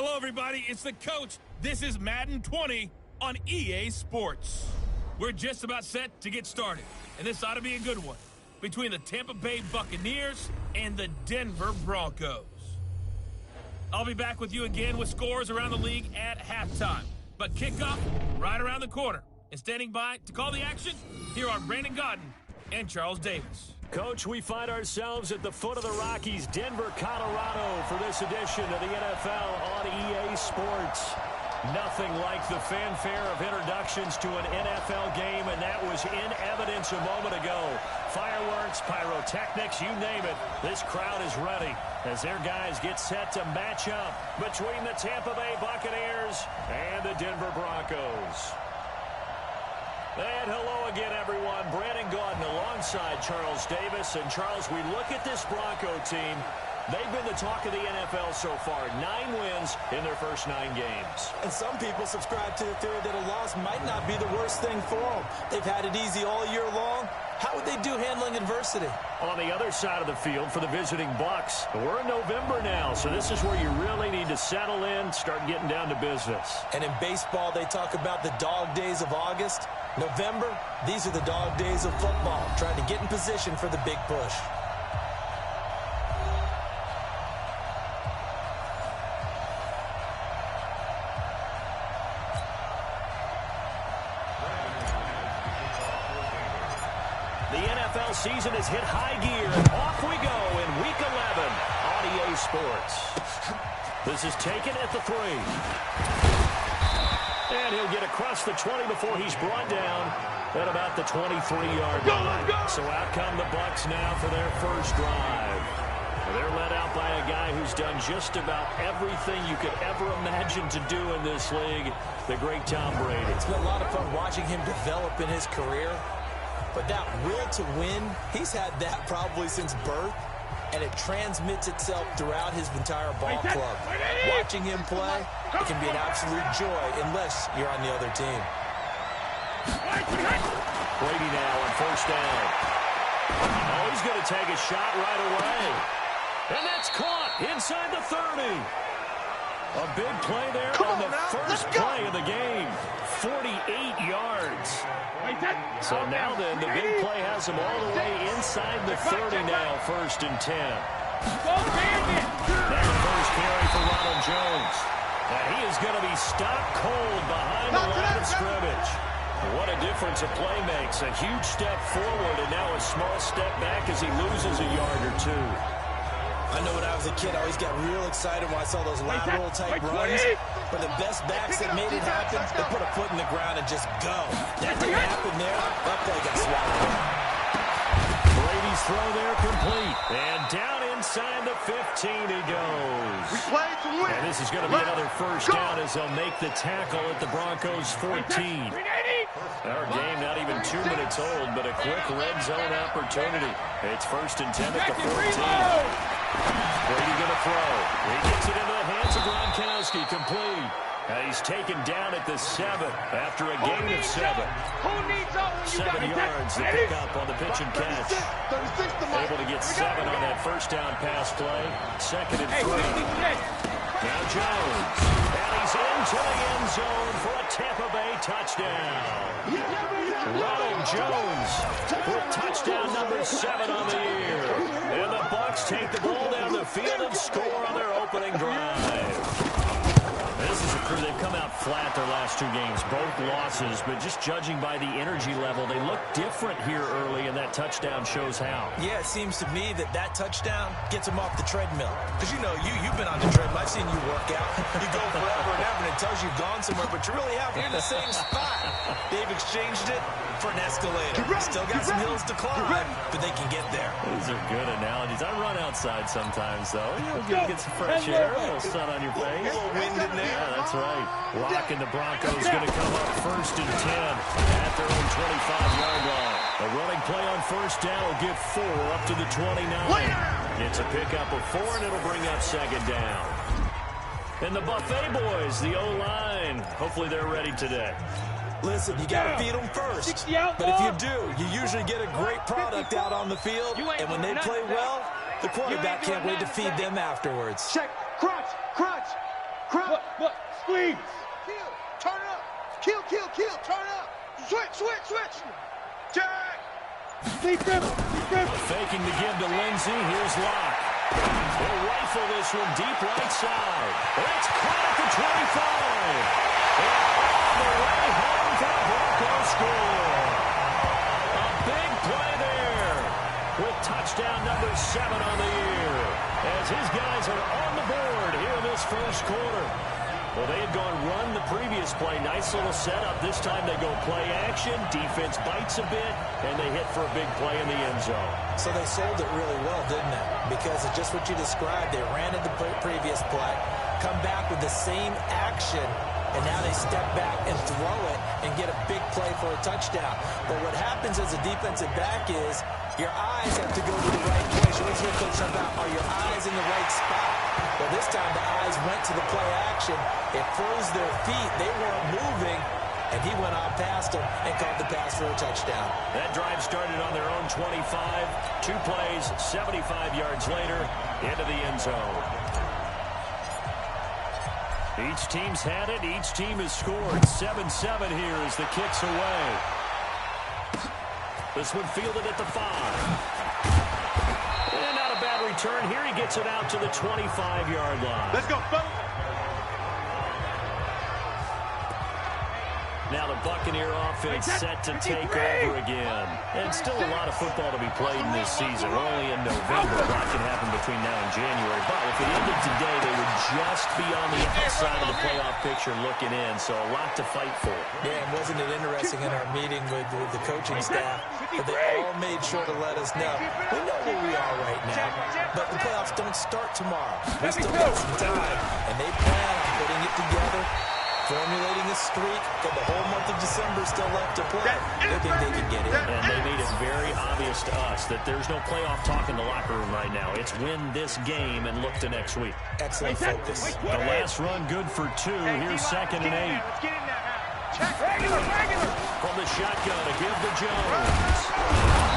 Hello, everybody. It's the coach. This is Madden 20 on EA Sports. We're just about set to get started, and this ought to be a good one between the Tampa Bay Buccaneers and the Denver Broncos. I'll be back with you again with scores around the league at halftime, but kickoff right around the corner. And standing by to call the action, here are Brandon Godden and Charles Davis. Coach, we find ourselves at the foot of the Rockies, Denver, Colorado, for this edition of the NFL on EA Sports. Nothing like the fanfare of introductions to an NFL game, and that was in evidence a moment ago. Fireworks, pyrotechnics, you name it. This crowd is ready as their guys get set to match up between the Tampa Bay Buccaneers and the Denver Broncos. And hello again, everyone. Brandon Godden alongside Charles Davis. And, Charles, we look at this Bronco team. They've been the talk of the NFL so far. 9 wins in their first 9 games. And some people subscribe to the theory that a loss might not be the worst thing for them. They've had it easy all year long. How would they do handling adversity? On the other side of the field for the visiting Bucks, we're in November now, so this is where you really need to settle in, start getting down to business. And in baseball, they talk about the dog days of August. November, these are the dog days of football, trying to get in position for the big push. The NFL season has hit high gear, and off we go in Week 11 on EA Sports. This is taken at the 3. And he'll get across the 20 before he's brought down at about the 23-yard line. So out come the Bucs now for their first drive. They're led out by a guy who's done just about everything you could ever imagine to do in this league, the great Tom Brady. It's been a lot of fun watching him develop in his career. But that will to win, he's had that probably since birth, and it transmits itself throughout his entire ball club. Watching him play, it can be an absolute joy unless you're on the other team. Brady now on first down. Oh, he's going to take a shot right away. And that's caught inside the 30. A big play there on the first play of the game. 48 yards. So now then, the big play has him all the way inside the 30 now, 1st and 10. Now the first carry for Ronald Jones. And he is going to be stopped cold behind the line of scrimmage. What a difference a play makes. A huge step forward and now a small step back as he loses a yard or 2. I know when I was a kid, I always got real excited when I saw those lateral-type runs. But the best backs that made it happen, they put a foot in the ground and just go. That didn't happen there. That play got swallowed up. Brady's throw there complete. And down inside the 15 he goes. We play to win. And this is going to be another first down as they'll make the tackle at the Broncos 14. Our game not even 2 minutes old, but a quick red zone opportunity. It's 1st and 10 at the 14. Brady going to throw. He gets it into the hands of Gronkowski, complete. He's taken down at the 7 after a gain of 7. 7 yards, the pickup on the pitch and catch. Able to get 7 on that first down pass play. 2nd and 3. Now Jones. And he's into the end zone for a Tampa Bay touchdown. Ronald Jones for touchdown number 7 on the year. And the Bucs take the ball down the field and score on their opening drive. This is a crew. They've come out flat their last 2 games, both losses, but just judging by the energy level, they look different here early, and that touchdown shows how. Yeah, it seems to me that touchdown gets them off the treadmill. Because, you know, you've been on the treadmill. I've seen you work out. You go forever and ever, and it tells you you've gone somewhere, but you really haven't. You're in the same spot. They've exchanged it for an escalator. Still got some hills to climb, but they can get there. These are good analogies. I run outside sometimes, though. You'll get some fresh air, a little sun on your face. A little wind in there. Yeah, that's right. Rock and the Broncos going to come up 1st and 10 at their own 25-yard line. A running play on first down will give 4 up to the 29. It's a pickup of 4, and it'll bring up 2nd down. And the Buffet boys, the O-line, hopefully they're ready today. Listen, you got to feed them first. But if you do, you usually get a great product out on the field. And when they play well, the quarterback can't wait to feed them afterwards. Check, crunch, crunch. Look, squeeze. Kill, turn up. Kill, turn up. Switch. Jack. Keep them. Faking the give to Lindsey. Here's Locke. They'll rifle this one deep right side. It's caught at the 25. And on the way home for the Broncos score. A big play there with touchdown number 7 on the year. As his guys are on the board here in this first quarter. Well, they had gone run the previous play. Nice little setup. This time they go play action. Defense bites a bit, and they hit for a big play in the end zone. So they sold it really well, didn't they? Because it's just what you described. They ran at the previous play, come back with the same action, and now they step back and throw it and get a big play for a touchdown. But what happens as a defensive back is your eyes have to go to the right place. You always hear Coach talk about, are your eyes in the right spot? Well, this time the eyes went to the play action. It froze their feet. They weren't moving, and he went on past them and caught the pass for a touchdown. That drive started on their own 25. 2 plays, 75 yards later, into the end zone. Each team's had it. Each team has scored. 7-7 here as the kick's away. This one fielded at the 5. And not a bad return. Here he gets it out to the 25-yard line. Let's go, fellas. Now the Buccaneer offense set to take over again. And still a lot of football to be played in this season. We're only in November. A lot can happen between now and January. But if it ended today, they would just be on the outside of the playoff picture looking in. So a lot to fight for. Yeah, and wasn't it interesting in our meeting with the coaching staff that they all made sure to let us know. We know where we are right now, but the playoffs don't start tomorrow. We still got some time, and they plan on putting it together, formulating a streak, got the whole month of December still left to play. They think they can get in. And they made it very obvious to us that there's no playoff talk in the locker room right now. It's win this game and look to next week. Excellent focus. The last run good for 2. Here's 2nd and 8. From the shotgun to give to Jones.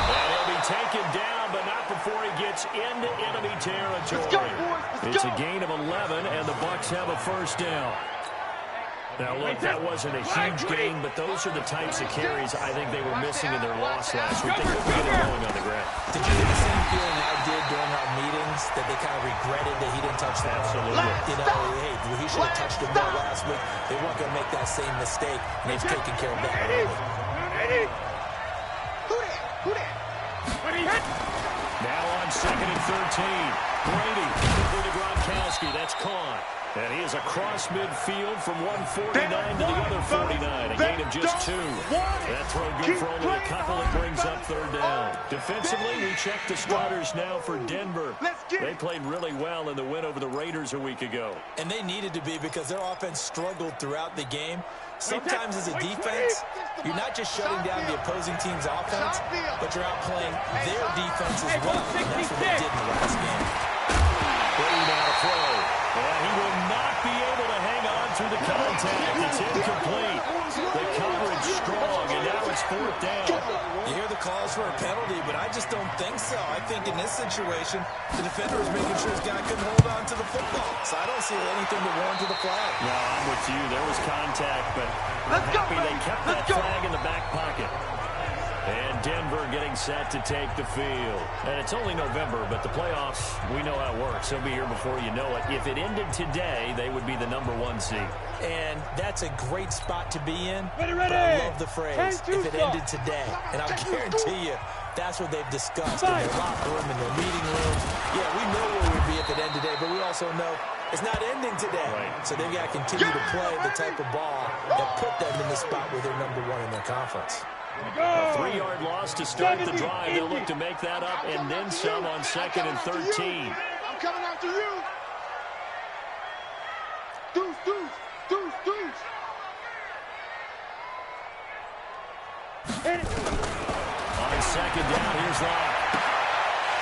And he'll be taken down, but not before he gets into enemy territory. It's a gain of 11, and the Bucs have a first down. Now, look, that wasn't a huge gain, but those are the types of carries I think they were missing in their loss last week. They couldn't get it going on the ground. Did you get the same feeling I did during our meetings, that they kind of regretted that he didn't touch that? Absolutely. You know, hey, he should have touched it more last week. They weren't going to make that same mistake, and they've taken care of that early. Now on 2nd and 13. Brady over to Gronkowski. That's caught. And he is across midfield from 149 to the other 49. A gain of just 2. That throw good for only a couple. It brings up 3rd down. Defensively, we check the starters now for Denver. They played really well in the win over the Raiders a week ago. And they needed to be, because their offense struggled throughout the game. Sometimes as a defense, you're not just shutting down the opposing team's offense, but you're outplaying their defense as well. And that's what they did in the last game. Brady now to throw. And he will not be able to hang on through the contact. It's incomplete. The coverage strong, and now it's 4th down. You hear the calls for a penalty, but I just don't think so. I think in this situation, the defender is making sure his guy couldn't hold on to the football. So I don't see anything to warrant to the flag. No, I'm with you. There was contact, but I'm happy they kept that flag in the back pocket. And Denver getting set to take the field. And it's only November, but the playoffs, we know how it works. They'll be here before you know it. If it ended today, they would be the number 1 seed. And that's a great spot to be in. But I love the phrase, if it ended today. And I'll guarantee you, that's what they've discussed in their locker room, in their meeting rooms. Yeah, we know where we'd be if it ended today, but we also know it's not ending today. Right. So they've got to continue to play the type of ball that put them in the spot where they're number 1 in their conference. A 3-yard loss to start the drive. They'll look to make that up and then some on 2nd and 13. I'm coming after you. Deuce. On 2nd down, here's Locke.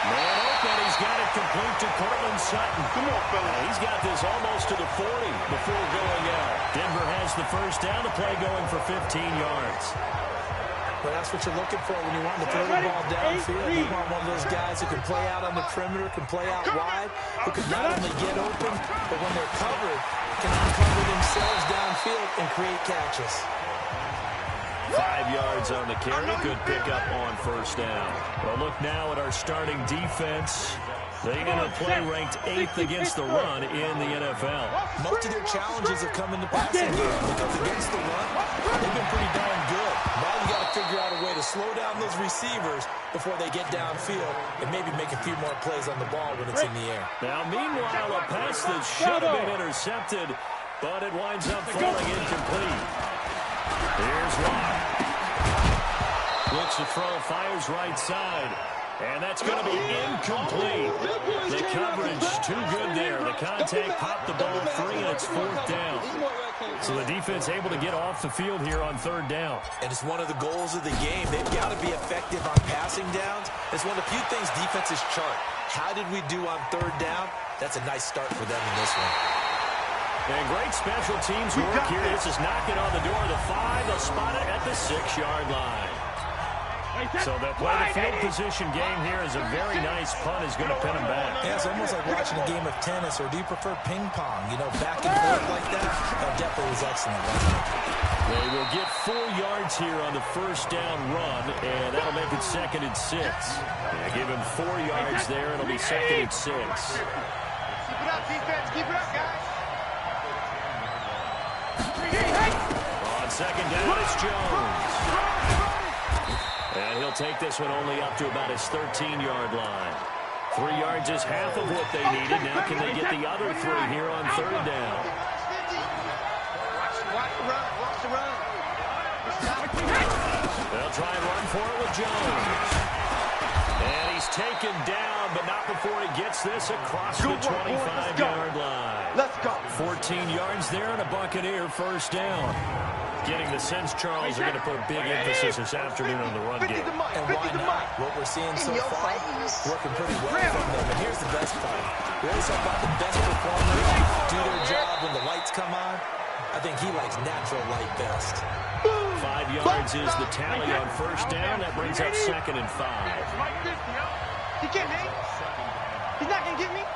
Man open, he's got it complete to Cortland Sutton. Come on, fella. He's got this almost to the 40 before going out. Denver has the first down, the play going for 15 yards. But that's what you're looking for when you want to throw the ball downfield. You want one of those guys who can play out on the perimeter, can play out wide, who can not only get open, but when they're covered, can uncover themselves downfield and create catches. 5 yards on the carry. Good pickup on first down. Well, look now at our starting defense. They enter play ranked 8th against the run in the NFL. Most of their challenges have come in the passing game because against the run, they've been pretty darn good. Now you got to figure out a way to slow down those receivers before they get downfield and maybe make a few more plays on the ball when it's in the air. Now, meanwhile, a pass that should have been intercepted, but it winds up falling incomplete. Here's Watt. Looks to throw, fires right side. And that's going to be incomplete. The coverage too good there. The contact popped the ball free, and it's 4th down. So the defense able to get off the field here on 3rd down. And it's one of the goals of the game. They've got to be effective on passing downs. It's one of the few things defenses chart. How did we do on 3rd down? That's a nice start for them in this one. And great special teams work here. This is knocking on the door of the 5. They'll spot it at the 6-yard line. So that play the field position game here is a very nice punt is going to pin them back. Yeah, it's almost like watching a game of tennis, or do you prefer ping pong? You know, back and forth like that? That definitely was excellent, wasn't it? They will get 4 yards here on the first down run, and that'll make it 2nd and 6. Yeah, give him 4 yards there. It'll be 2nd and 6. Keep it up, defense. Keep it up, guys. On 2nd down, it's Jones. And he'll take this one only up to about his 13-yard line. 3 yards is half of what they needed. Now can they get the other 3 here on 3rd down? Watch the run. Watch the run. They'll try and run for it with Jones. And he's taken down, but not before he gets this across the 25-yard line. Let's go. 14 yards there and a Buccaneer first down. Getting the sense Charles are going to put a big emphasis this afternoon on the run game. And why not? What we're seeing so far, working pretty well from them. And here's the best part. We always talk about the best performers do their job when the lights come on. I think he likes natural light best. 5 yards is the tally on first down. That brings up 2nd and 5. He can't hang. He's not going to get me.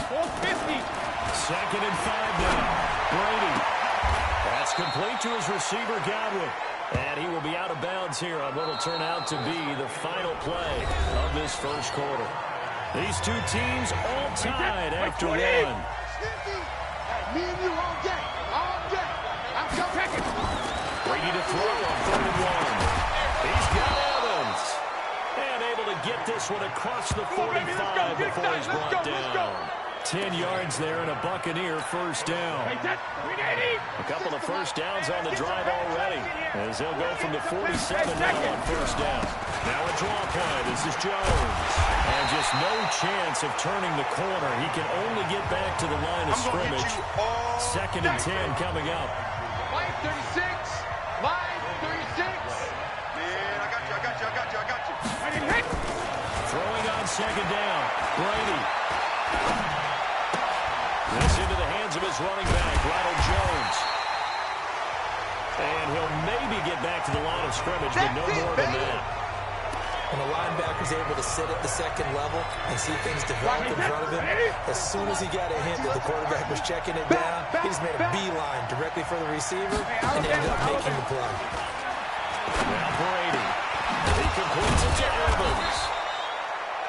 450. 2nd and 5 now. Brady. That's complete to his receiver, Godwin. And he will be out of bounds here on what will turn out to be the final play of this first quarter. These two teams all tied after one. Me and you all day. All day. I'm coming. Brady to throw on 3rd and 1. He's got Evans. And able to get this one across the 45 before he's brought down. 10 yards there and a Buccaneer first down. A couple of first downs on the drive already, as they'll go from the 47 now on first down. Now a draw play. This is Jones. And just no chance of turning the corner. He can only get back to the line of scrimmage. 2nd and 10 coming up. Line 36. Line 36. Man, I got you. Throwing on 2nd down. Brady. This into the hands of his running back, Ronald Jones. And he'll maybe get back to the line of scrimmage, but no more than that. And the linebacker's able to sit at the 2nd level and see things develop in front of him. As soon as he got a hint that the quarterback was checking it down, he just made a beeline directly for the receiver and ended up making the play. Now Brady. He completes it to Evans.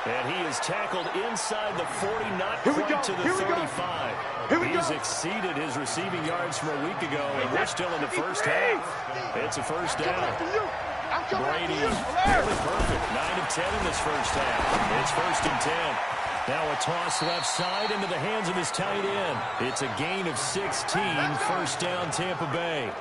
And he is tackled inside the 40, not quite to the 35. He's exceeded his receiving yards from a week ago, and we're still in the first half. It's a first down. Brady, nearly perfect. 9 of 10 in this first half. It's 1st and 10. Now a toss left side into the hands of his tight end. It's a gain of 16. First down, Tampa Bay.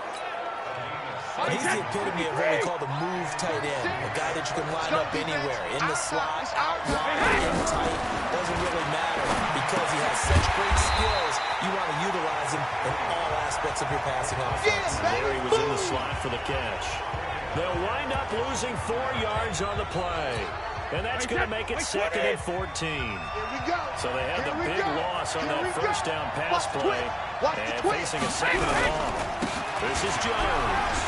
He's the epitome of what we call the move tight end. A guy that you can line up anywhere. In the slot, out wide, in tight. Doesn't really matter because he has such great skills. You want to utilize him in all aspects of your passing offense. There he was in the slot for the catch. They'll wind up losing 4 yards on the play. And that's going to make it 2nd and 14. So they had the big loss on that first down pass play. And facing a 2nd and long. This is Jones.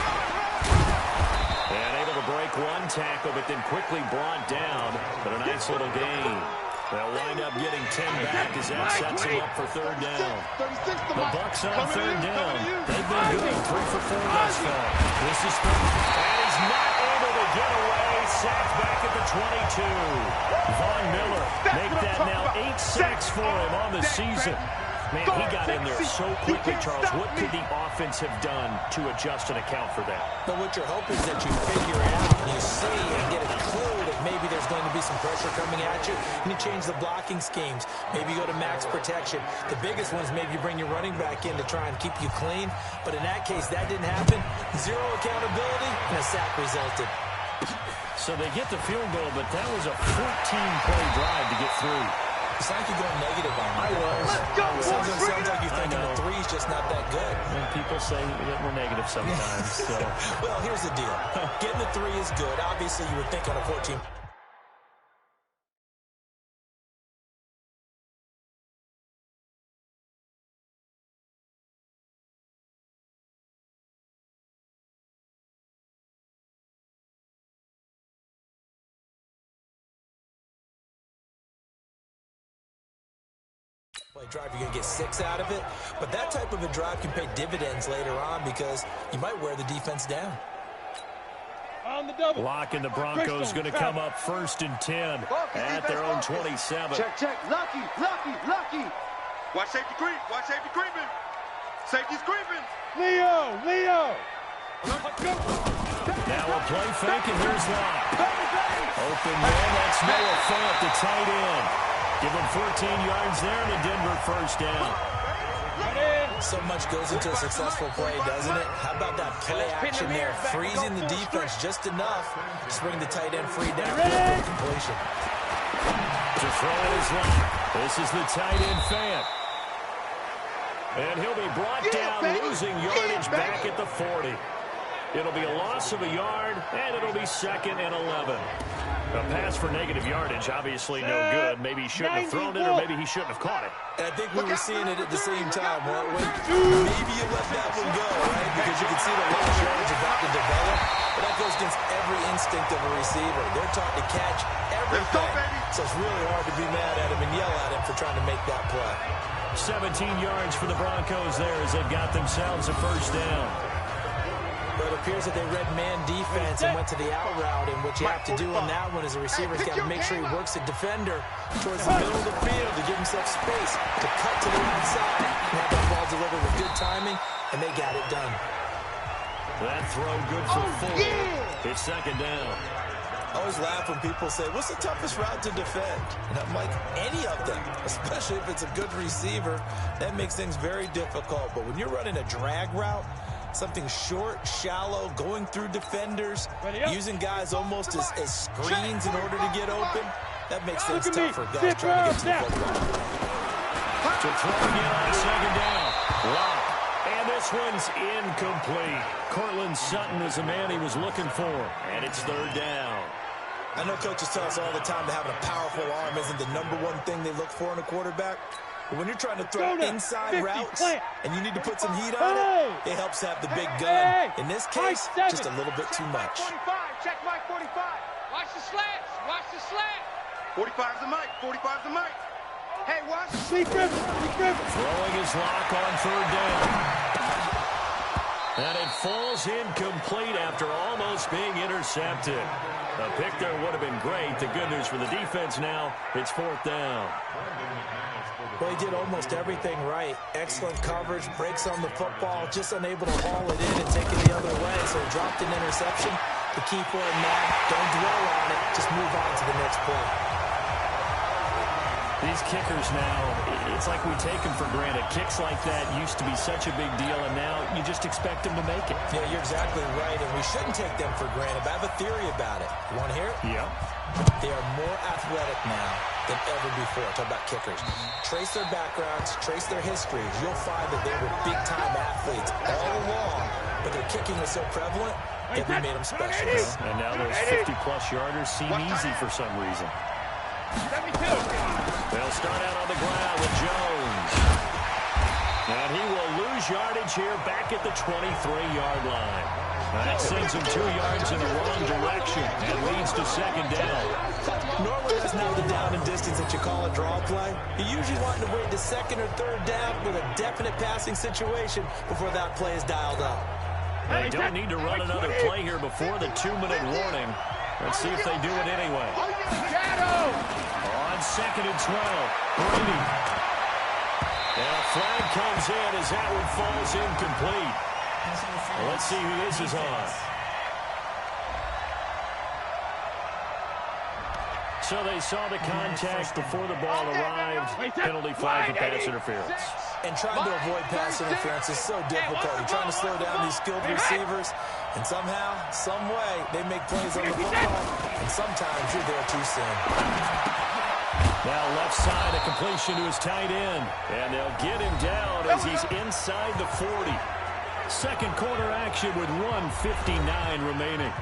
And able to break one tackle, but then quickly brought down. But a nice little gain. They'll wind up getting 10 back as that sets them up for third down. The Bucs on third down. They've been good, 3 for 4 thus far. This is third, and he's not able to get away. Sacked back at the 22. Von Miller make that now 8 sacks for him on the season. Man, he got in there so quickly, Charles. What could the offense have done to adjust and account for that? But what you're hoping is that you figure it out and you see and get a clue that maybe there's going to be some pressure coming at you, and you change the blocking schemes. Maybe you go to max protection. The biggest one is maybe you bring your running back in to try and keep you clean. But in that case, that didn't happen. 0 accountability, and a sack resulted. So they get the field goal, but that was a 14-play drive to get through. It's like you're going negative on me. I was. Sounds like you're thinking the 3's just not that good. And people say that we're negative sometimes. So. Well, here's the deal. Getting the 3 is good. Obviously, you would think on a 14. Drive, you're going to get 6 out of it, but that type of a drive can pay dividends later on because you might wear the defense down. On the double. Lock, and the Broncos going to come up 1st and 10 at their own 27. Check. Lucky. Watch safety creep. Creeping. Safety's creeping. Leo. Now a play fake, and here's Lock. Open man, that's Noah Fant, the tight end. Give him 14 yards there and a Denver first down. So much goes into a successful play, doesn't it? How about that play action there? Freezing the defense just enough to bring the tight end free down for completion. To throw it is Lock. This is the tight end Fant. And he'll be brought down, losing yardage back at the 40. It'll be a loss of a yard, and it'll be 2nd and 11. A pass for negative yardage, obviously no good. Maybe he shouldn't have thrown it, or maybe he shouldn't have caught it. And I think we were seeing it at the same time, weren't we? Maybe you let that one go, right? Because you can see the lost yardage about to develop. But that goes against every instinct of a receiver. They're taught to catch everything. So it's really hard to be mad at him and yell at him for trying to make that play. 17 yards for the Broncos there as they've got themselves a first down. But it appears that they read man defense and went to the out route, and what you have to do on that one is a receiver's got to make sure he works a defender towards the middle of the field to give himself space to cut to the outside and have that ball delivered with good timing, and they got it done. That throw good for 4. It's 2nd down. I always laugh when people say, what's the toughest route to defend? And I'm like, any of them, especially if it's a good receiver. That makes things very difficult. But when you're running a drag route, something short, shallow, going through defenders, using guys almost as screens in order to get open, that makes things tough for guys trying to get to the football. To throw again on 2nd down. Wow. And this one's incomplete. Cortland Sutton is the man he was looking for, and it's 3rd down. I know coaches tell us all the time that having a powerful arm isn't the #1 thing they look for in a quarterback. But when you're trying to throw inside routes and you need to put some heat on it, it helps have the big gun. In this case, just a little bit too much. 45, check Mike 45. Watch the slants, 45's the mic, 45's the mic. Hey, watch. Sleep grip. Throwing his Lock on 3rd down. And it falls incomplete after almost being intercepted. A pick there would have been great. The good news for the defense now, it's 4th down. Well, he did almost everything right. Excellent coverage, breaks on the football, just unable to haul it in and take it the other way. So he dropped an interception. The key for him now, don't dwell on it. Just move on to the next play. These kickers now, it's like we take them for granted. Kicks like that used to be such a big deal, and now you just expect them to make it. Yeah, you're exactly right, and we shouldn't take them for granted. But I have a theory about it. You want to hear it? Yeah. They are more athletic now than ever before. Talk about kickers. Trace their backgrounds, trace their histories. You'll find that they were big-time athletes all along, but their kicking was so prevalent that we made them specialists. And now those 50-plus yarders seem easy for some reason. 72. They'll start out on the ground with Jones. And he will lose yardage here back at the 23-yard line. That sends him 2 yards in the wrong direction and leads to second down. Normally, that's not the down and distance that you call a draw play. You usually want to wait to second or third down with a definite passing situation before that play is dialed up. They don't need to run another play here before the 2-minute warning. Let's see if they do it anyway. On second and 12, Brady. And a flag comes in as that one falls incomplete. Well, let's see who this is on. So they saw the contact before the ball arrived. Penalty flag for pass interference. And trying to avoid pass interference is so difficult. You're trying to slow down these skilled receivers, and somehow, some way, they make plays on the football, and sometimes you're there too soon. Now left side, a completion to his tight end. And they'll get him down as he's inside the 40. Second quarter action with 1:59 remaining.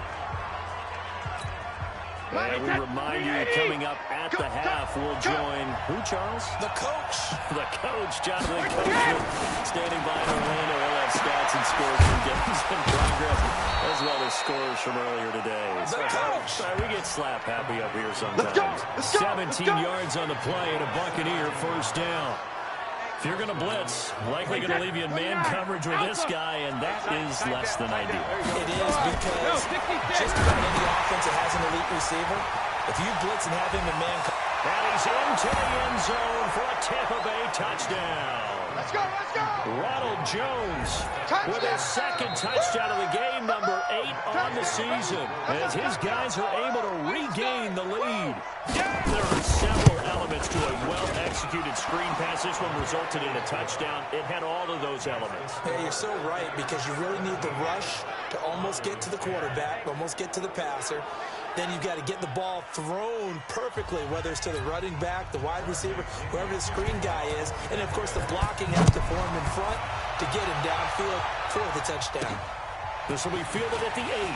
And we remind you, coming up at the half, we'll join who, Charles? The coach. The coach, Jonathan Coachman, standing by in Orlando. He'll have stats and scores from games in progress, as well as scores from earlier today. The coach. We get slap happy up here sometimes. 17 yards on the play and a Buccaneer first down. If you're going to blitz, likely going to leave you in man coverage with this guy, and that is less than ideal. It is because just about any offense that has an elite receiver, if you blitz and have him in man coverage. And he's into the end zone for a Tampa Bay touchdown. Let's go, let's go! Ronald Jones with his second touchdown of the game, number 8 on the season, as his guys are able to regain the lead. There are several elements to a well-executed screen pass. This one resulted in a touchdown. It had all of those elements. Yeah, you're so right, because you really need the rush to almost get to the quarterback, almost get to the passer. Then you've got to get the ball thrown perfectly, whether it's to the running back, the wide receiver, whoever the screen guy is. And, of course, the blocking has to form in front to get him downfield for the touchdown. This will be fielded at the 8.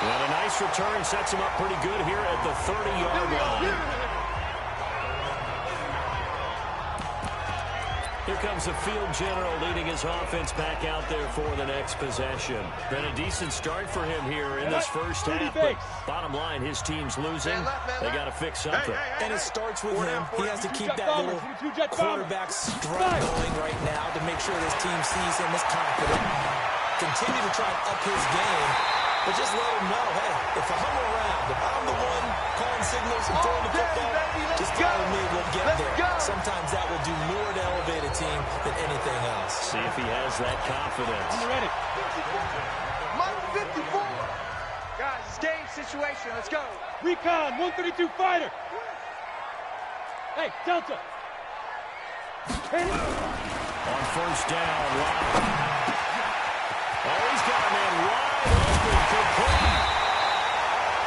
And a nice return sets him up pretty good here at the 30-yard line. Here comes the field general leading his offense back out there for the next possession. Been a decent start for him here in this first half, but bottom line, his team's losing. They got to fix something. And it starts with him. He has to keep that little quarterback strut going right now to make sure this team sees him as confident. Continue to try and up his game, but just let him know, hey, if I'm around, if I'm the one calling signals and throwing the football, just follow me, we'll get there. Sometimes that will do more to elevate a team than anything else. See if he has that confidence. I'm ready. Mike 54. Guys, it's game situation. Let's go. Recon, 132 fighter. Hey, Delta. On first down, wow. Oh, he's got a man wide open, complete.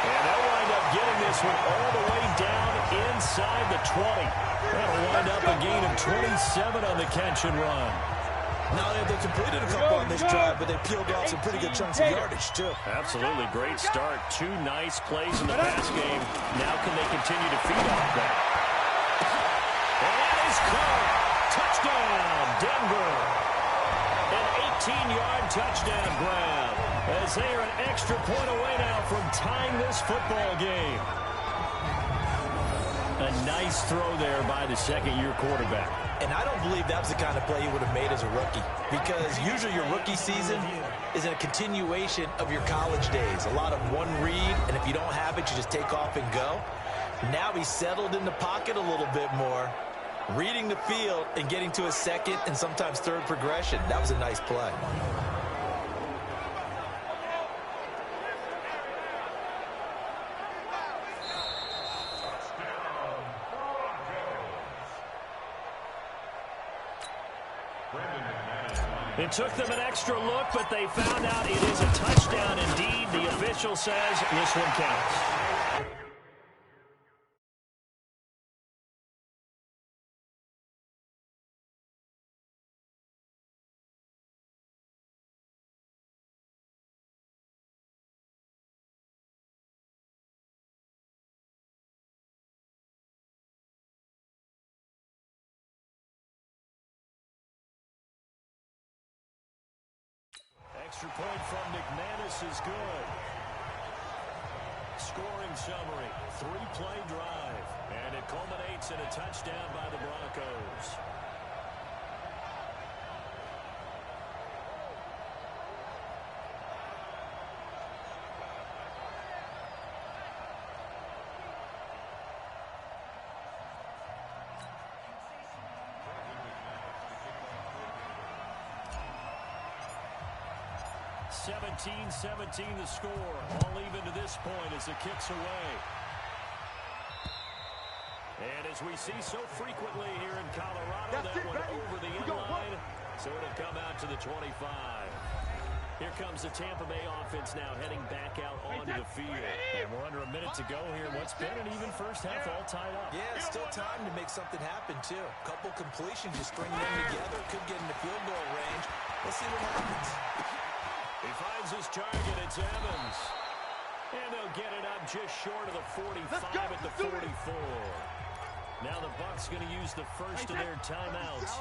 And they'll wind up getting this one all the way down inside the 20. That'll wind up a gain of 27 on the catch and run. Now they've completed a couple on this drive, but they peeled off some pretty good chunks of yardage, too. Absolutely great start. 2 nice plays in the pass game. Now can they continue to feed off that? And that is caught. Touchdown, Denver. An 18-yard touchdown grab, as they are an extra point away now from tying this football game. A nice throw there by the second-year quarterback. And I don't believe that was the kind of play he would have made as a rookie, because usually your rookie season is a continuation of your college days. A lot of one read, and if you don't have it, you just take off and go. Now he's settled in the pocket a little bit more, reading the field and getting to a second and sometimes third progression. That was a nice play. It took them an extra look, but they found out it is a touchdown indeed. The official says this one counts. extra point from McManus is good. Scoring summary, 3-play drive, and it culminates in a touchdown by the Broncos. (17-17) the score. All even to this point as it kicks away. And as we see so frequently here in Colorado, that one over the end line, so it'll come out to the 25. Here comes the Tampa Bay offense now heading back out onto the field. And we're under a minute to go here. What's been an even first half all tied up. Yeah, still time to make something happen, too. A couple completions, you string them together, could get into field goal range. Let's see what happens. He finds his target. It's Evans. And they'll get it up just short of the 45 at the 44. Now the Bucs going to use the first of their timeouts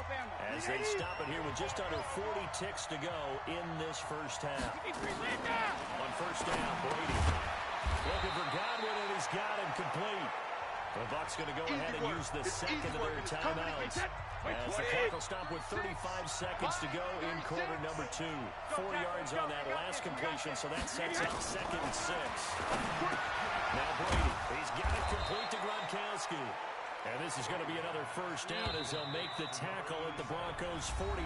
as they stop it here with just under 40 ticks to go in this first half. On first down, Brady looking for Godwin, and he's got him complete. The Bucs going to go ahead and use the second of their timeouts as the clock will stop with 35 seconds to go in quarter number 2. 4 yards on that last completion, so that sets up 2nd and 6. Now Brady, he's got it complete to Gronkowski. And this is going to be another first down as they'll make the tackle at the Broncos' 43.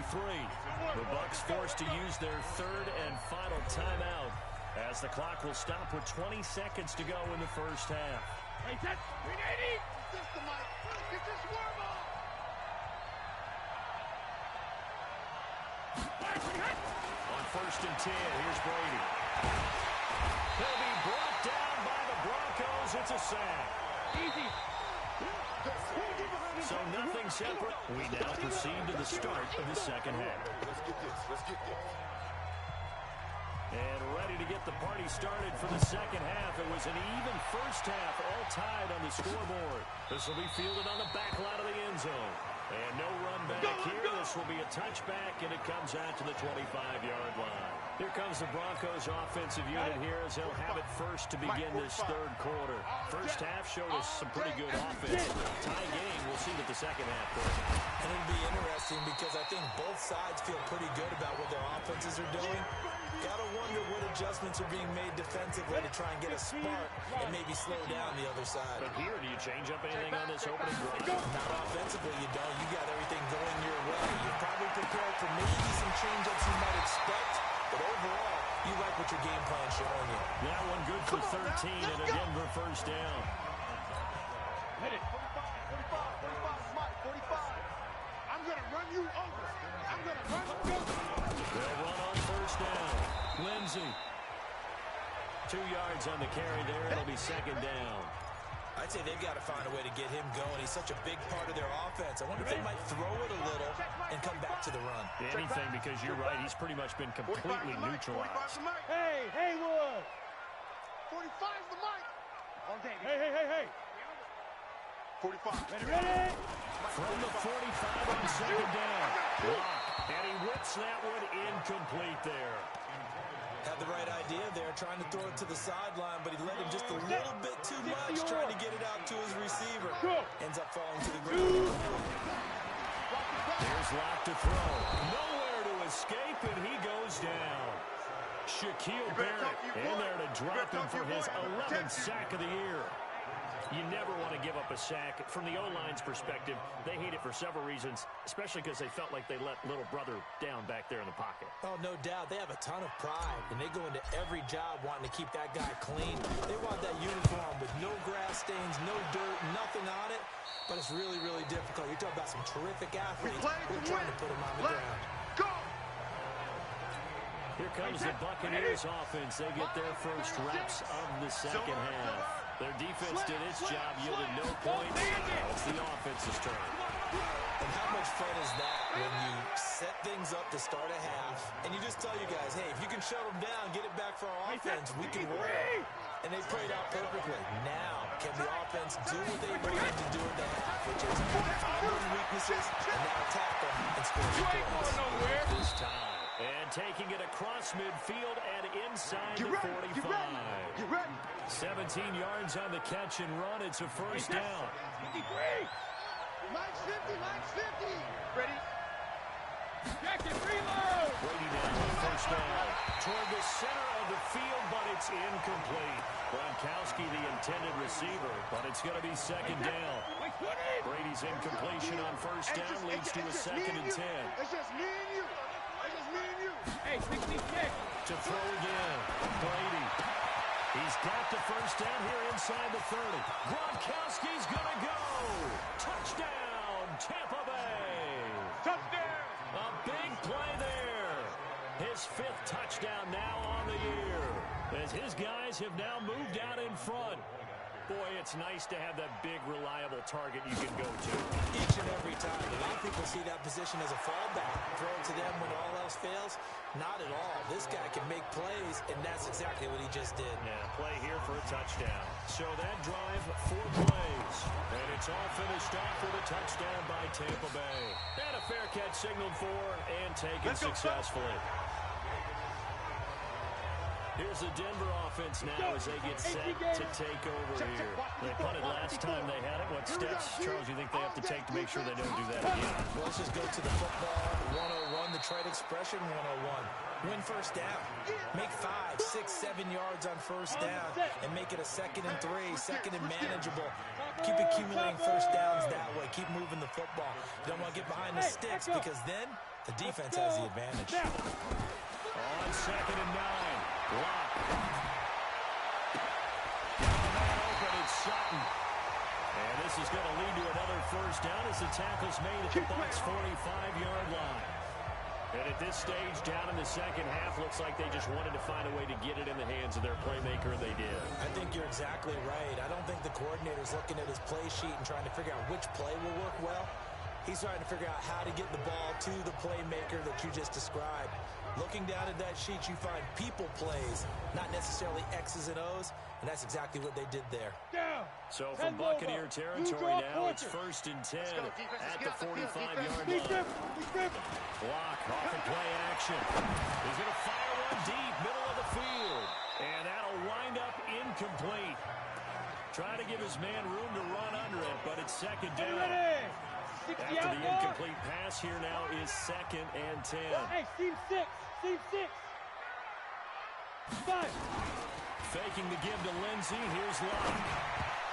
The Bucs forced to use their third and final timeout as the clock will stop with 20 seconds to go in the first half. On first and 10, here's Brady. He'll be brought down by the Broncos. It's a sack. Easy. So nothing separate. We now proceed to the start of the second half. Let's get this. And ready to get the party started for the second half. It was an even first half, all tied on the scoreboard. This will be fielded on the back line of the end zone. And no run back here. This will be a touchback, and it comes out to the 25-yard line. Here comes the Broncos offensive unit here as they'll have it first to begin this third quarter. First half showed us some pretty good offense. Tie game, we'll see what the second half brings. And it'll be interesting because I think both sides feel pretty good about what their offenses are doing. Gotta wonder what adjustments are being made defensively to try and get a spark and maybe slow down the other side. But here, do you change up anything on this opening drive? Not offensively, you don't. You got everything going your way. You're probably prepared for maybe some change-ups you might expect, but overall, you like what your game plan's showing you. That one good for 13 and a Denver first down. Hit it. 45, Mike, 45. I'm going to run you over. I'm going to run you over. They'll run on first down. Lindsey. 2 yards on the carry there. It'll be second down. I'd say they've got to find a way to get him going. He's such a big part of their offense. I wonder if they might throw it a little and come back to the run. Anything, because you're right. He's pretty much been completely neutralized. Hey, Haywood. 45's the mic. Hey. 45. Ready? From the 45 on second down. Block. And he whips that one incomplete there. Had the right idea there, trying to throw it to the sideline, but he let him just a little bit too much, trying to get it out to his receiver. Ends up falling to the ground. There's Locke to throw. Nowhere to escape, and he goes down. Shaquille Barrett in there to drop him for his 11th sack of the year. You never want to give up a sack. From the O-line's perspective, they hate it for several reasons, especially because they felt like they let little brother down back there in the pocket. Oh, no doubt. They have a ton of pride, and they go into every job wanting to keep that guy clean. They want that uniform with no grass stains, no dirt, nothing on it, but it's really, really difficult. You're talking about some terrific athletes who are trying to put him on the ground. Go! Here comes the Buccaneers offense. They get their first reps of the second half. Their defense did its job, yielded no points. Now it's the offense's turn. And how much fun is that when you set things up to start a half, and you just tell your guys, hey, if you can shut them down, get it back for our offense, we can roll. And they played out perfectly. Now, can the offense do what they needed to do in the half, which is find those weaknesses and now attack them and score 2 points. This time. And taking it across midfield and inside the 45. Get ready. 17 yards on the catch and run. It's a first down. 53. Max 50, Max 50. Ready? Jacket, reload. Brady down on first down. Toward the center of the field, but it's incomplete. Gronkowski, the intended receiver, but it's going to be second down. Brady's incompletion on first down leads to a second and 10. It's just me and you. It's just me and you. Hey, 66. To throw again. Brady. He's got the first down here inside the 30. Gronkowski's going to go. Touchdown, Tampa Bay. Touchdown. A big play there. His 5th touchdown now on the year, as his guys have now moved out in front. Boy, it's nice to have that big, reliable target you can go to. Each and every time. A lot of people see that position as a fallback. Throw it to them when all else fails. Not at all. This guy can make plays, and that's exactly what he just did. Yeah, play here for a touchdown. So that drive, 4 plays. And it's all finished off with a touchdown by Tampa Bay. And a fair catch signaled for and taken successfully. Here's the Denver offense now as they get set to take over here. They punted last time they had it. What steps, Charles, you think they have to take to make sure they don't do that again? Well, let's just go to the football 101, the trade expression 101. Win first down. Make 5, 6, 7 yards on first down and make it a 2nd and 3, 2nd and manageable. Keep accumulating first downs that way. Keep moving the football. You don't want to get behind the sticks because then the defense has the advantage. On 2nd and 9. Lock. Down open, it's Sutton. And this is going to lead to another first down as the tackle's made at the Bucs' 45-yard line. And at this stage, down in the second half, looks like they just wanted to find a way to get it in the hands of their playmaker, and they did. I think you're exactly right. I don't think the coordinator's looking at his play sheet and trying to figure out which play will work well. He's trying to figure out how to get the ball to the playmaker that you just described. Looking down at that sheet, you find people plays, not necessarily X's and O's, and that's exactly what they did there. So from Buccaneer territory now, it's 1st and 10 at the 45-yard line. Block off of play action. He's going to fire one deep, middle of the field, and that'll wind up incomplete. Trying to give his man room to run under it, but it's second down. After the incomplete pass here now is 2nd and 10. Hey, team 6. Team 6. 5. Faking the give to Lindsey. Here's Locke.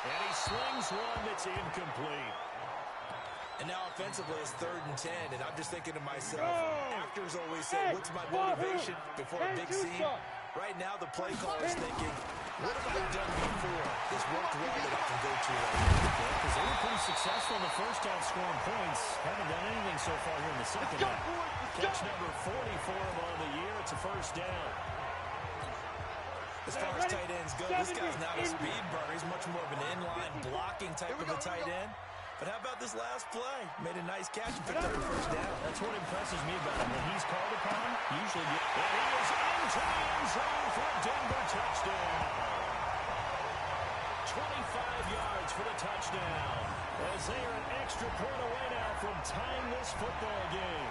And he slings one that's incomplete. And now offensively it's 3rd and 10, and I'm just thinking to myself, actors always say, what's my motivation before a big scene? Right now the play caller is thinking, what have I done before? This worked well that I can go to right now. Because they were pretty successful in the first half scoring points. Haven't done anything so far here in the second half. Catch number 44 on the year. It's a first down. As far as tight ends go, this guy's not a speed burner. He's much more of an inline blocking type of a tight end. But how about this last play? Made a nice catch and picked up the first down. That's what impresses me about him. When he's called upon, usually and he is into the end zone for a Denver touchdown. 25 yards for the touchdown. As they are an extra point away now from tying this football game.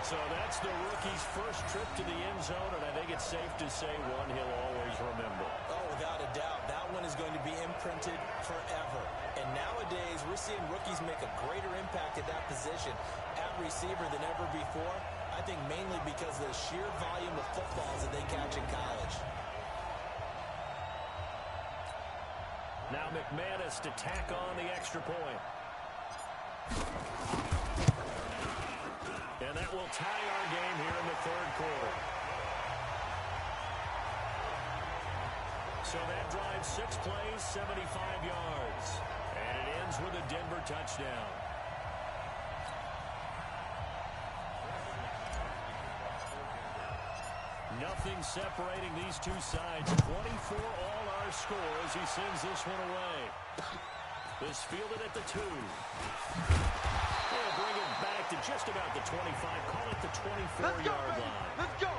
So that's the rookie's first trip to the end zone, and I think it's safe to say one he'll always remember. Oh, without a doubt. That one is going to be imprinted forever. And nowadays, we're seeing rookies make a greater impact at that position at receiver than ever before. I think mainly because of the sheer volume of footballs that they catch in college. Now McManus to tack on the extra point. And that will tie our game here in the 3rd quarter. So that drives 6 plays, 75 yards. And it ends with a Denver touchdown. Nothing separating these two sides. 24 all our score as he sends this one away. This fielded at the 2. They'll bring it back to just about the 25. Call it the 24-yard line. Let's go.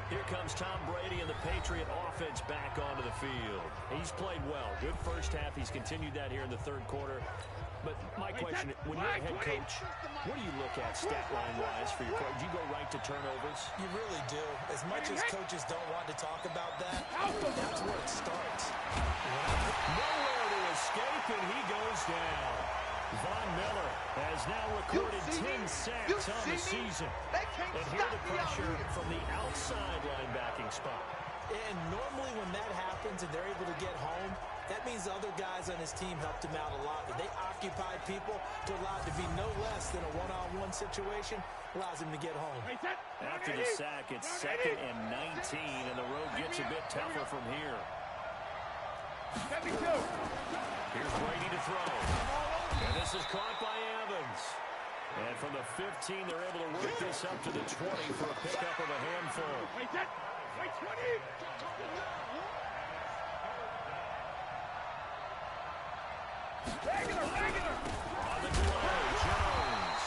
Here comes Tom Brady and the Patriot offense back onto the field. He's played well. Good first half. He's continued that here in the 3rd quarter. But my question, when you're a head coach, what do you look at stat line-wise for your coach? Do you go right to turnovers? You really do. As much as coaches don't want to talk about that, that's where it starts. Nowhere to escape, and he goes down. Von Miller has now recorded 10 sacks on the season. And here the pressure from the outside linebacking spot. And normally when that happens and they're able to get home, that means the other guys on his team helped him out a lot. That they occupied people to allow it to be no less than a one-on-one situation, allows him to get home. After the sack, it's 2nd and 19, and the road gets a bit tougher from here. Here's Brady to throw. And this is caught by Evans. And from the 15, they're able to work this up to the 20 for a pickup of a handful. On the delay, Jones.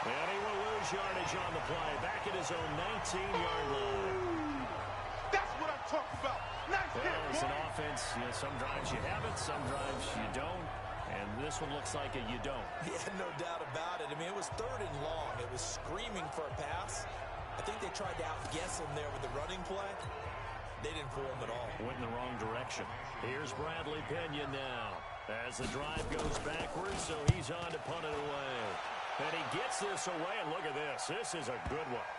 And he will lose yardage on the play. Back at his own 19-yard line. That's what I'm talking about. Nice hit, It's an boy. offense. Some drives you have it, some drives you don't. And this one looks like a you don't. Yeah, no doubt about it. I mean, it was 3rd and long. It was screaming for a pass. I think they tried to outguess him there with the running play. They didn't fool him at all. Went in the wrong direction. Here's Bradley Pena now. As the drive goes backwards, so he's on to punt it away. And he gets this away, and look at this. This is a good one.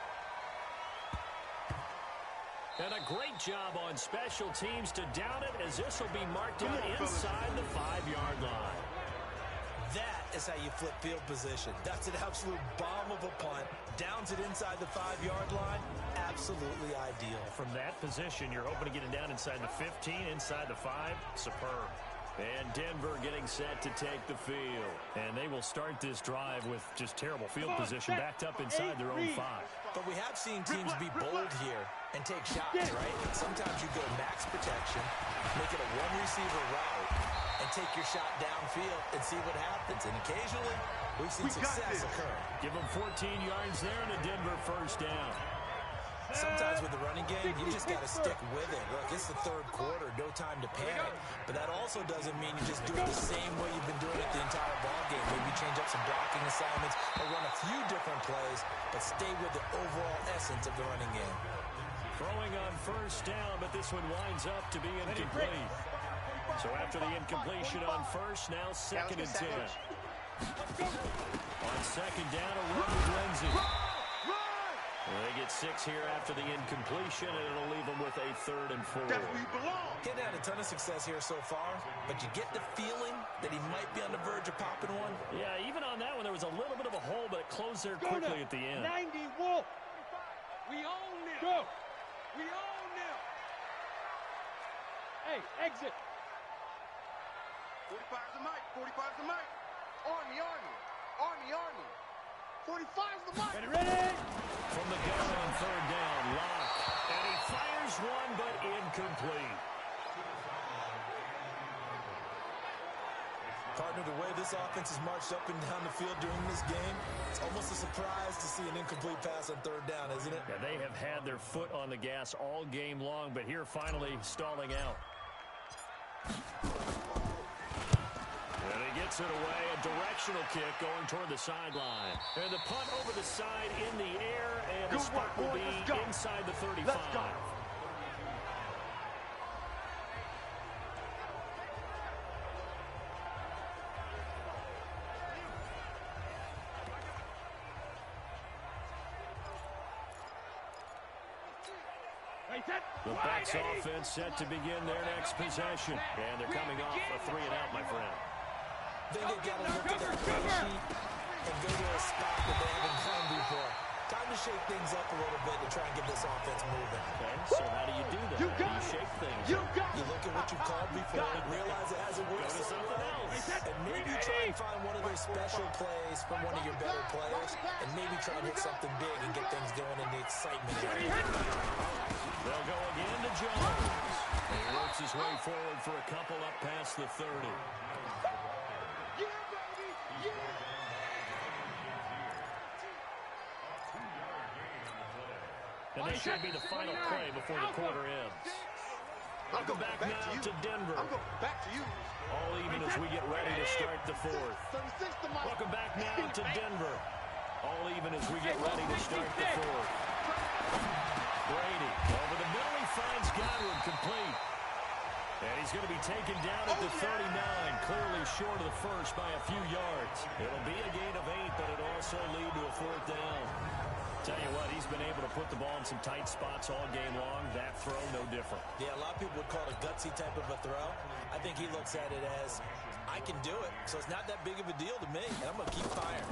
And a great job on special teams to down it, as this will be marked out inside the 5-yard line. That is how you flip field position. That's an absolute bomb of a punt. Downs it inside the 5-yard line. Absolutely ideal. From that position, you're hoping to get it down inside the 15, inside the 5. Superb. And Denver getting set to take the field. And they will start this drive with just terrible field position, backed up inside their own 5. But we have seen teams be bold here and take shots, right? Sometimes you go max protection, make it a one-receiver route, and take your shot downfield and see what happens. And occasionally, we've seen success occur. Give them 14 yards there and a Denver first down. Sometimes with the running game, you just got to stick with it. Look, it's the 3rd quarter, no time to panic. But that also doesn't mean you just do it the same way you've been doing it the entire ball game. Maybe change up some blocking assignments or run a few different plays, but stay with the overall essence of the running game. Throwing on first down, but this one winds up to be incomplete. So after the incompletion on first, now 2nd and 10. On 2nd down, a run with Lindsey. They get 6 here after the incompletion, and it'll leave them with a 3rd and 4. That's where you belong. Getting had a ton of success here so far, but you get the feeling that he might be on the verge of popping one. Yeah, even on that one, there was a little bit of a hole, but it closed there quickly at the end. 90 Wolf. We own them. Go. We own them. Hey, exit. 45's the mic. 45's the mic. Army, Army. Army, Army. 45's the mic. Ready? From the gun on 3rd down, Locke. And he fires one, but incomplete. Partner, the way this offense has marched up and down the field during this game, it's almost a surprise to see an incomplete pass on 3rd down, isn't it? Yeah, they have had their foot on the gas all game long, but here finally stalling out. And he gets it away, a directional kick going toward the sideline. And the punt over the side in the air, and the spot will be inside the 35. Let's go. The Bucs offense set to begin their next possession. And they're coming off a 3-and-out, my friend. Then they got to look at their play sheet and go to a spot that they haven't gone before. Time to shake things up a little bit to try and get this offense moving. Okay, so how do you do that? How do you shake things? You look at what you called before, realize it hasn't worked so well, and maybe try and find one of those special plays from one of your better players, and maybe try and hit something big and get things going in the excitement area. They'll go again to Jones. And he works his way forward for a couple up past the 30. Yeah, baby. Yeah. And this should be the final play before the quarter ends. Welcome back now to Denver. I'm going back to you. All even as we get ready to start the fourth. Welcome back now to Denver. All even as we get ready to start the fourth. Brady over the middle. He finds Godwin complete. And he's going to be taken down at the 39, clearly short of the first by a few yards. It'll be a gain of 8, but it'll also lead to a fourth down. Tell you what, he's been able to put the ball in some tight spots all game long. That throw, no different. Yeah, a lot of people would call it a gutsy type of a throw. I think he looks at it as, I can do it, so it's not that big of a deal to me, and I'm going to keep firing.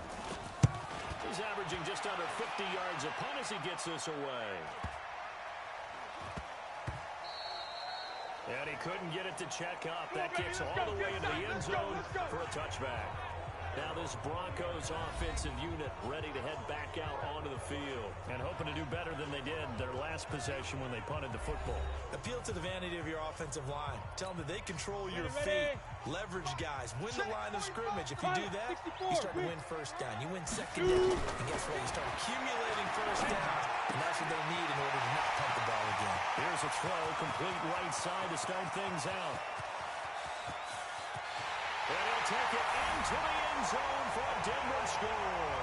He's averaging just under 50 yards a punt as he gets this away. And he couldn't get it to check up. That kicks all the way into the end zone for a touchback. Now this Broncos offensive unit ready to head back out onto the field and hoping to do better than they did their last possession when they punted the football. Appeal to the vanity of your offensive line. Tell them that they control your fate. Leverage guys. Win the line of scrimmage. If you do that, you start to win first down. You win second down. And guess what? You start accumulating first downs. And that's what they need in order to not punt the ball again. Here's a throw, complete right side to start things out. And he'll take it into the end zone for a Denver score.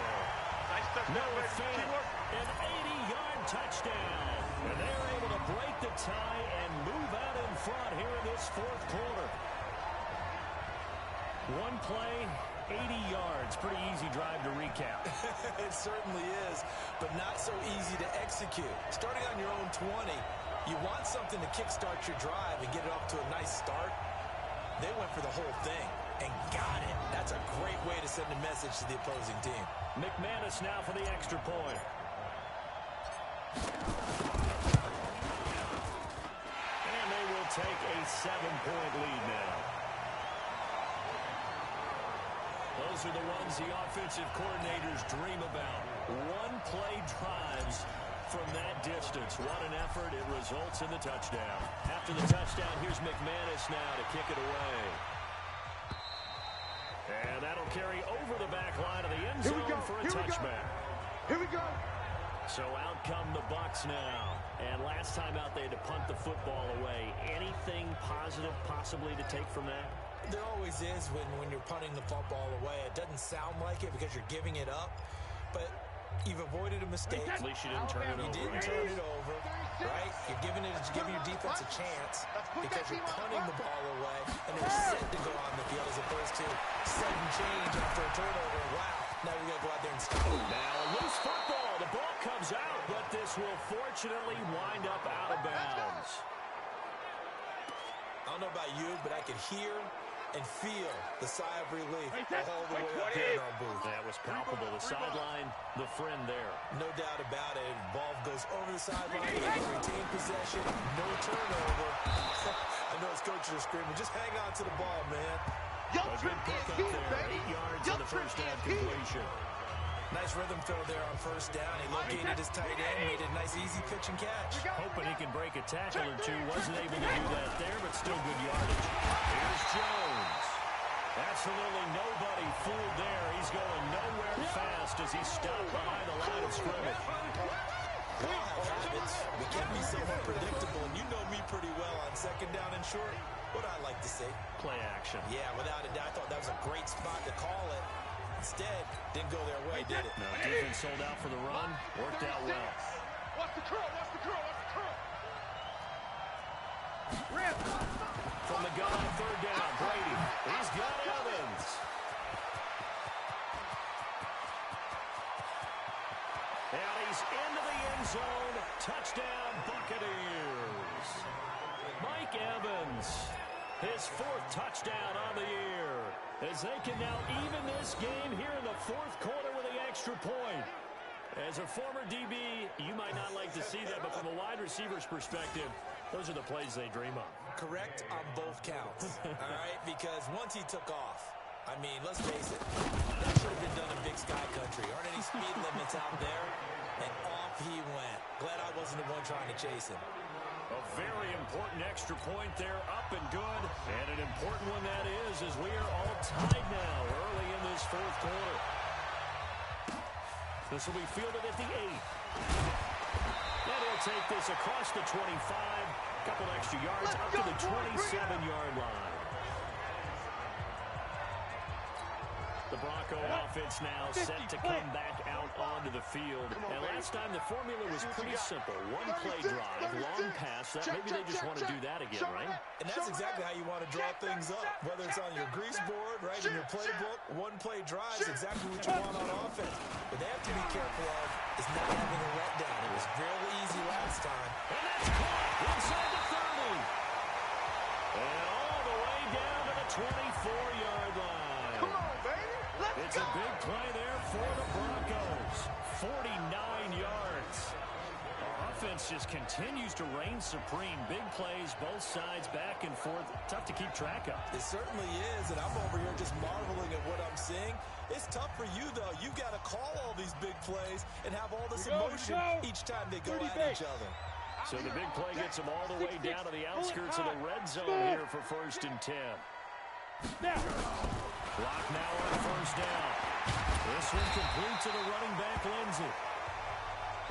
Noah Fant, an 80-yard touchdown. And they're able to break the tie and move out in front here in this fourth quarter. One play, 80 yards. Pretty easy drive to recap. It certainly is, but not so easy to execute. Starting on your own 20, you want something to kickstart your drive and get it off to a nice start. They went for the whole thing and got it. That's a great way to send a message to the opposing team. McManus now for the extra point. And they will take a 7-point lead now. Those are the ones the offensive coordinators dream about. One-play drives from that distance. What an effort. It results in the touchdown. After the touchdown, here's McManus now to kick it away. And that'll carry over the back line of the end zone for a touchback. Here we go. So out come the Bucs now. And last time out, they had to punt the football away. Anything positive possibly to take from that? There always is when you're punting the football away. It doesn't sound like it because you're giving it up, but you've avoided a mistake. At least you didn't turn it over. You didn't turn it over, right? You're giving your defense a chance because you're punting the ball away, and they're set to go on the field as opposed to sudden change after a turnover. Wow, now we got to go out there and stop it. Now a loose football. The ball comes out, but this will fortunately wind up out of bounds. I don't know about you, but I could hear and feel the sigh of relief all the way up here in our booth. That was palpable. The sideline, the friend there. No doubt about it. Ball goes over the sideline. They retain possession. No turnover. I know his coaches are screaming, just hang on to the ball, man. A good pick up there. 8 yards on the first down completion. Nice rhythm throw there on first down. He located his tight end, made a nice easy pitch and catch. Hoping he can break a tackle or two. Wasn't able to do that there, but still good yardage. Here's Jones. Absolutely nobody fooled there. He's going nowhere fast as he's stopped behind the line of scrimmage. We all have habits. We can be somewhat predictable, and you know me pretty well on second down and short. What I like to say? Play action. Yeah, without a doubt. I thought that was a great spot to call it. Instead, didn't go their way, did it? No, defense sold out for the run. Worked out well. Watch the curl, watch the curl, watch the curl. From the gun on third down, Brady. He's got Evans. And he's into the end zone. Touchdown, Buccaneers. Mike Evans, his fourth touchdown on the year, as they can now even this game here in the fourth quarter with the extra point. As a former DB, you might not like to see that, but from a wide receiver's perspective, those are the plays they dream of. Correct on both counts, all right? Because once he took off, I mean, let's face it, that should have been done in Big Sky Country. Aren't any speed limits out there? And off he went. Glad I wasn't the one trying to chase him. A very important extra point there, up and good. And an important one that is, as we are all tied now early in this fourth quarter. This will be fielded at the 8. And he'll take this across the 25. A couple extra yards up to the 27-yard line. The Bronco offense now set to come back out onto the field. And last time the formula was pretty simple. One play drive, long pass. Maybe they just want to do that again, right? And that's exactly how you want to draw things up. Whether it's on your grease board, right, in your playbook, one play drive is exactly what you want on offense. What they have to be careful of is not having a letdown. It was fairly easy last time. And that's caught inside the 30. And all the way down to the 24-yard line. Come on, baby. It's a big play there for the Broncos. 49 yards. Our offense just continues to reign supreme. Big plays, both sides, back and forth. Tough to keep track of. It certainly is, and I'm over here just marveling at what I'm seeing. It's tough for you, though. You've got to call all these big plays and have all this emotion each time they go at each other. So the big play gets them all the way down to the outskirts of the red zone here for 1st and 10. Clock now on 1st down. This one complete to the running back, Lindsey.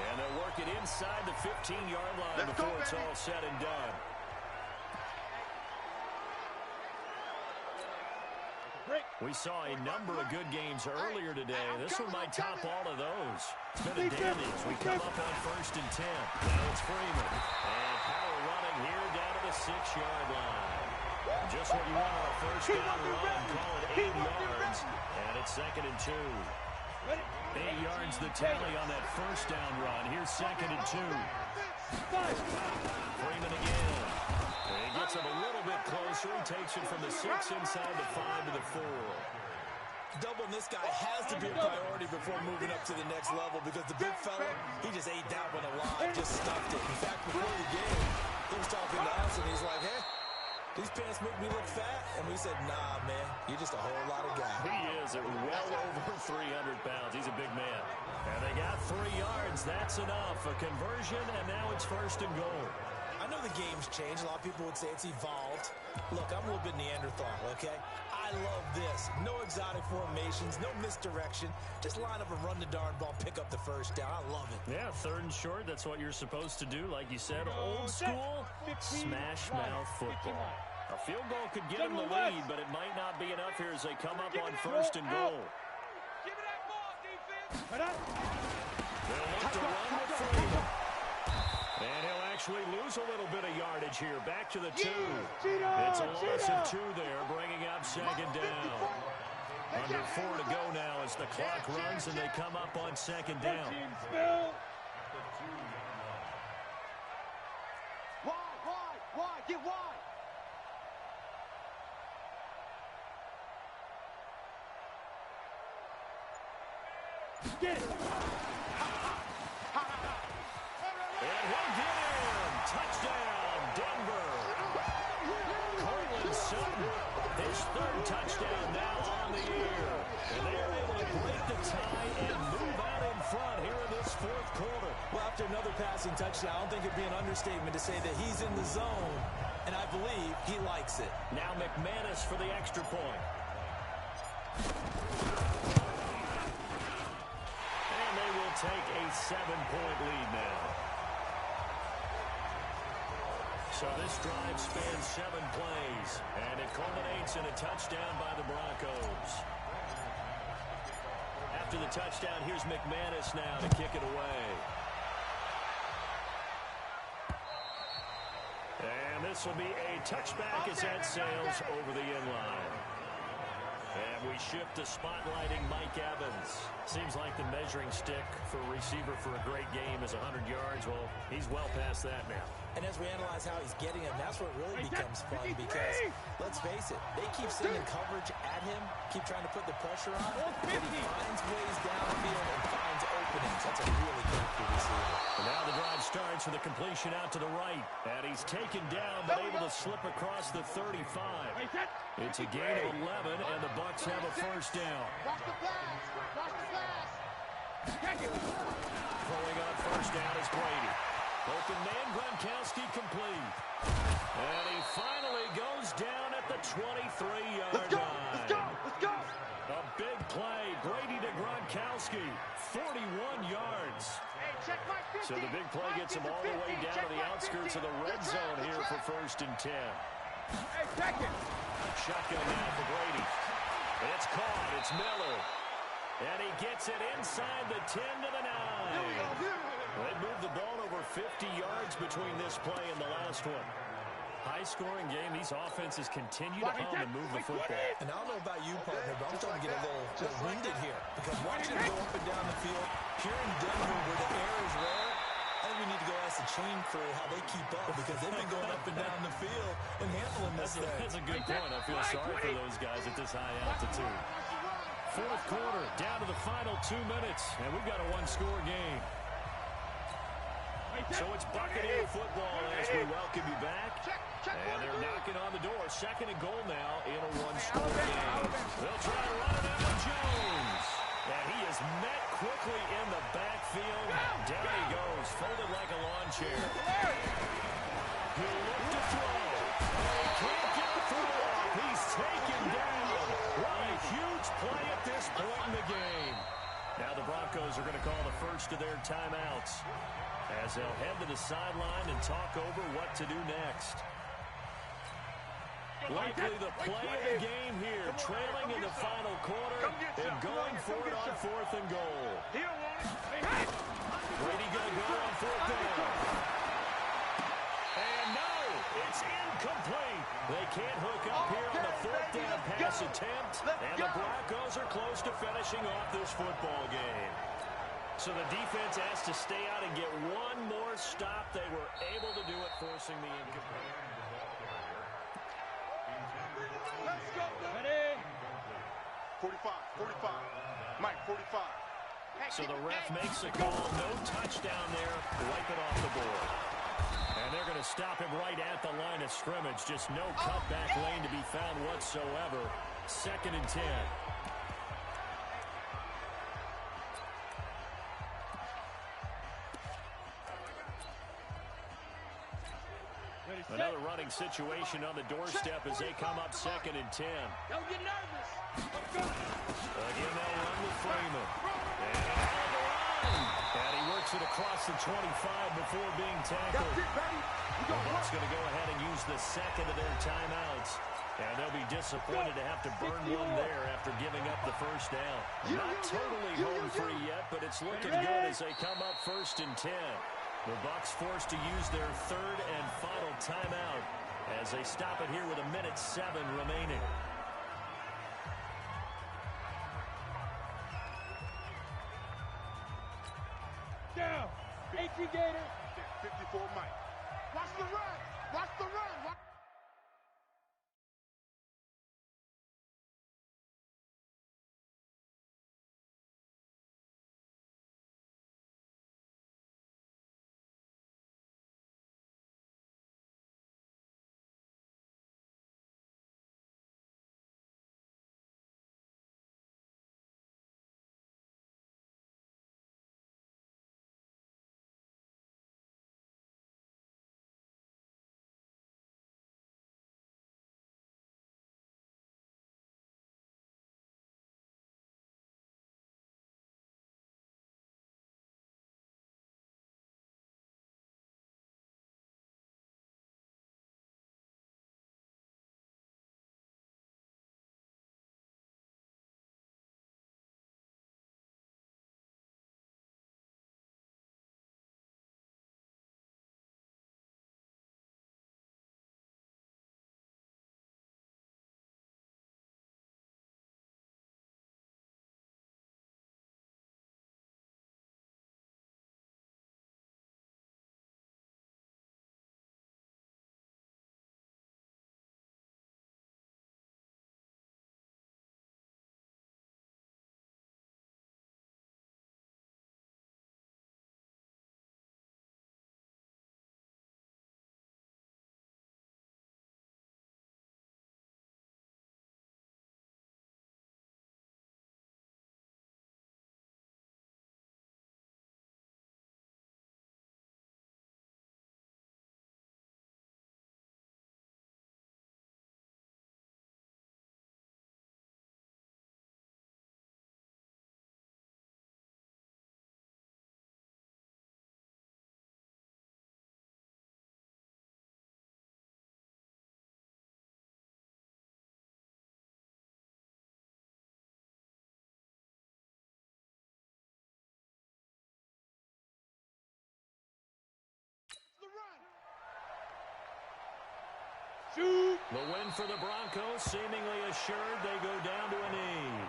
And they'll work it inside the 15-yard line before it's all said and done. We saw a number of good games earlier today. This one might top all of those. It's been a dandy as we come up on 1st and 10. Now it's Freeman. And power running here down to the 6-yard line. Just what you want on a 1st down run. Call it 8 yards. And it's 2nd and 2. 8 yards the tally on that 1st down run. Here's 2nd and 2. Freeman again. He gets him a little bit closer. He takes it from the 6 inside the 5 to the 4. Doubling this guy has to be a priority before moving up to the next level because the big fella, he just ate that one alive, just stuffed it. In fact, before the game, he was talking to us, and he's like, hey, these pants make me look fat. And we said, nah, man, you're just a whole lot of guy. He is at well over 300 pounds. He's a big man. And they got 3 yards. That's enough. A conversion, and now it's 1st and goal. I know the game's changed. A lot of people would say it's evolved. Look, I'm a little bit Neanderthal, okay? I love this. No exotic formations, no misdirection. Just line up and run the darn ball, pick up the 1st down. I love it. Yeah, 3rd and short. That's what you're supposed to do. Like you said, old school, smash mouth football. A field goal could get them the lead, but it might not be enough here as they come up on 1st and goal. Give me that ball, defense. They'll look to run with Freeman. And he'll actually lose a little bit of yardage here. Back to the 2. It's a loss of 2 there, bringing up 2nd down. Under 4 to go now as the clock runs and they come up on 2nd down. Wide, get wide. Get it. And he'll get in. Touchdown, Denver. Cortland Sutton, his 3rd touchdown now on the year. And they are able to break the tie and move out in front here in this 4th quarter. Well, after another passing touchdown, I don't think it'd be an understatement to say that he's in the zone, and I believe he likes it. Now McManus for the extra point. And they will take a 7-point lead now. So this drive spans 7 plays, and it culminates in a touchdown by the Broncos. After the touchdown, here's McManus now to kick it away. And this will be a touchback as that sails over the inline. And we shift to spotlighting Mike Evans. Seems like the measuring stick for a receiver for a great game is 100 yards. Well, he's well past that now. And as we analyze how he's getting him, that's what really becomes fun because, let's face it, they keep sending coverage at him, keep trying to put the pressure on, but he finds ways downfield and finds openings. That's a really good receiver. And now the drive starts with a completion out to the right. And he's taken down, but able to slip across the 35. It's a gain of 11, and the Bucs have a 1st down. Watch the pass. Watch the pass. Throwing on 1st down is Brady. Open man, Gronkowski complete. And he finally goes down at the 23-yard line. Let's go. A big play. Brady to Gronkowski. 41 yards. So the big play gets him all the way down to the outskirts of the red zone here for 1st and 10. Hey, check it. Shotgun now for Brady. It's caught. It's Miller. And he gets it inside the 10 to the 9. They moved the ball over 50 yards between this play and the last one. High-scoring game. These offenses continue to hum and move the football. And I don't know about you, partner, but I'm starting to get a little winded here. Because watching them go up and down the field, here in Denver where the air is rare, I think we need to go ask the chain crew how they keep up. Because they've been going up and down the field and handling this thing. That's a good point. I feel sorry for those guys at this high altitude. 4th quarter, down to the final 2 minutes. And we've got a one-score game. So it's Buccaneer football as we welcome you back. And they're knocking on the door. 2nd and goal now in a one-score game. They'll try to run it out with Jones. And he is met quickly in the backfield. Down he goes, folded like a lawn chair. He'll look to throw. He can't get the throw off. He's taken down. What a huge play at this point in the game. Now the Broncos are going to call the first of their timeouts as they'll head to the sideline and talk over what to do next. Likely the play of the game here, trailing in the final quarter and going for it on 4th and goal. Brady going to go on 4th down. And no, it's incomplete. They can't hook up here on the 4th down pass attempt, and the Broncos are close to finishing off this football game. So the defense has to stay out and get one more stop. They were able to do it, forcing the incomplete. Let's go. Ready? 45, 45. Mike, 45. So the ref makes a call. No touchdown there. Wipe it off the board. And they're going to stop him right at the line of scrimmage. Just no cutback lane to be found whatsoever. 2nd and 10. Another running situation on the doorstep as they come up 2nd and 10. Don't get nervous. Again, they'll run with Freeman. And on the run. And he works it across the 25 before being tackled. The Bucs going to go ahead and use the 2nd of their timeouts. And they'll be disappointed to have to burn one there after giving up the 1st down. Not totally home free yet, but it's looking good as they come up 1st and 10. The Bucs forced to use their 3rd and final timeout as they stop it here with 1:07 remaining. Down. 18 Gator. 54 Mike. Watch the run. Watch the run. Shoot. The win for the Broncos, seemingly assured. They go down to a knee.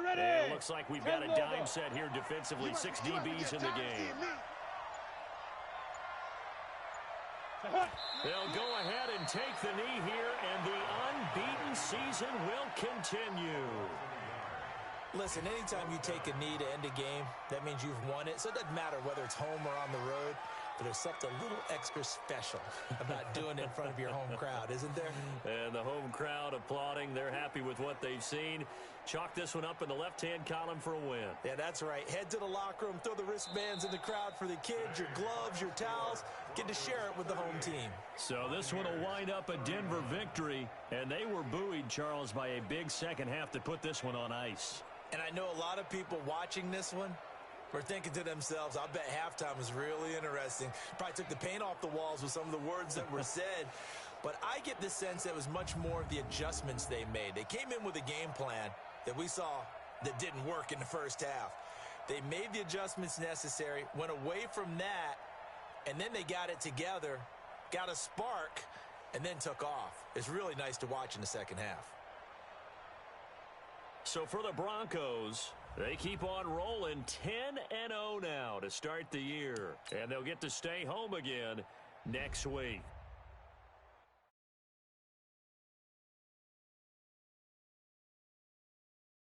Ready. And it looks like we've got a dime set here defensively. 6 DBs in the game. They'll go ahead and take the knee here, and the unbeaten season will continue. Listen, anytime you take a knee to end a game, that means you've won it. So it doesn't matter whether it's home or on the road, but there's something a little extra special about doing it in front of your home crowd, isn't there? And the home crowd applauding. They're happy with what they've seen. Chalk this one up in the left-hand column for a win. Yeah, that's right. Head to the locker room, throw the wristbands in the crowd for the kids, your gloves, your towels. Get to share it with the home team. So this one will wind up a Denver victory, and they were buoyed, Charles, by a big second half to put this one on ice. And I know a lot of people watching this one were thinking to themselves, I bet halftime was really interesting. Probably took the paint off the walls with some of the words that were said. But I get the sense that it was much more of the adjustments they made. They came in with a game plan that we saw that didn't work in the first half. They made the adjustments necessary, went away from that, and then they got it together, got a spark, and then took off. It's really nice to watch in the second half. So for the Broncos, they keep on rolling 10-0 now to start the year. And they'll get to stay home again next week.